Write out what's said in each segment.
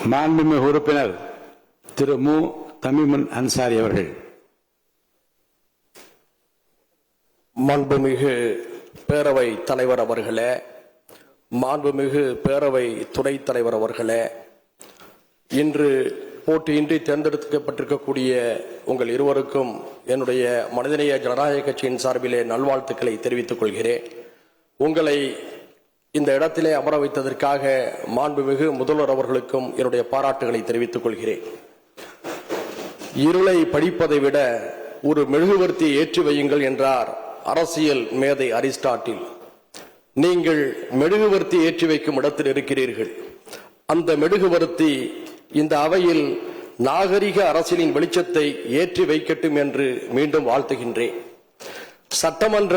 மாண்புமிகு உறுப்பினர் திரு மு தமிமுன் அன்சாரி அவர்கள். மாண்புமிகு பேரவை தலைவர் அவர்களே, மாண்புமிகு பேரவை துணைத் தலைவர் அவர்களே, இன்று போட்டியின்றி தேர்ந்தெடுக்கப்பட்டிருக்கக்கூடிய உங்கள் இருவருக்கும் என்னுடைய மனிதநேய ஜனநாயக கட்சியின் சார்பிலே நல்வாழ்த்துக்களை தெரிவித்துக் கொள்கிறேன். உங்களை இந்த இடத்திலே அமர வைத்ததற்காக மாண்புமிகு முதல்வர் அவர்களுக்கும் என்னுடைய பாராட்டுகளை தெரிவித்துக் கொள்கிறேன். இருளை படிப்பதை விட ஒரு மெழுகுவர்த்தியை ஏற்றி வையுங்கள் என்றார் அரசியல் மேதை அரிஸ்டாட்டில். நீங்கள் மெழுகுவர்த்தி ஏற்றி வைக்கும் இடத்தில் இருக்கிறீர்கள். அந்த மெழுகுவர்த்தி இந்த அவையில் நாகரிக அரசியலின் வெளிச்சத்தை ஏற்றி வைக்கட்டும் என்று மீண்டும் வாழ்த்துகின்றேன். சட்டமன்ற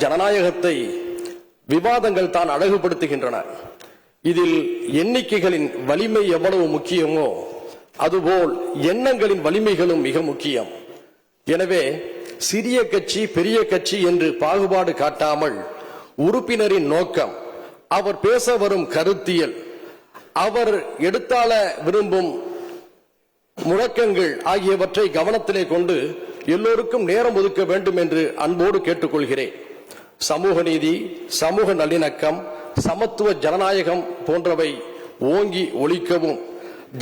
ஜனநாயகத்தை விவாதங்கள் தான் அழகுபடுத்துகின்றன. இதில் எண்ணிக்கைகளின் வலிமை எவ்வளவு முக்கியமோ அதுபோல் எண்ணங்களின் வலிமைகளும் மிக முக்கியம். எனவே சிறிய கட்சி பெரிய கட்சி என்று பாகுபாடு காட்டாமல் உறுப்பினரின் நோக்கம், அவர் பேச வரும் கருத்தியல், அவர் எடுத்தாள விரும்பும் முழக்கங்கள் ஆகியவற்றை கவனத்திலே கொண்டு எல்லோருக்கும் நேரம் ஒதுக்க வேண்டும் என்று அன்போடு கேட்டுக்கொள்கிறேன். சமூக நீதி, சமூக நல்லிணக்கம், சமத்துவ ஜனநாயகம் போன்றவை ஓங்கி ஒலிக்கவும்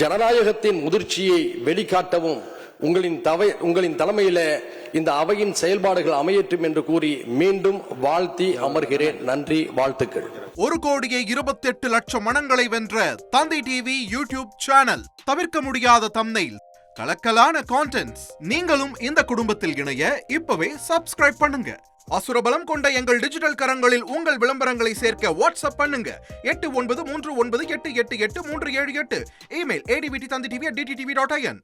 ஜனநாயகத்தின் முதிர்ச்சியை வெளிக்காட்டவும் உங்களின் தலைமையில இந்த அவையின் செயல்பாடுகள் அமையட்டும் என்று கூறி மீண்டும் வாழ்த்தி அமர்கிறேன். நன்றி, வாழ்த்துக்கள். 1,28,00,000 மனங்களை வென்ற தந்தி டிவி யூடியூப் சேனல். தவிர்க்க முடியாத தம்ப்நெயில், கலக்கலான கான்டென்ட்ஸ். நீங்களும் இந்த குடும்பத்தில் இணைய இப்பவே சப்ஸ்கிரைப் பண்ணுங்க. அசுரபலம் கொண்ட எங்கள் டிஜிட்டல் கரங்களில் உங்கள் விளம்பரங்களை சேர்க்க வாட்ஸ்அப் பண்ணுங்க. 8939888378. Email advttv@dttv.in.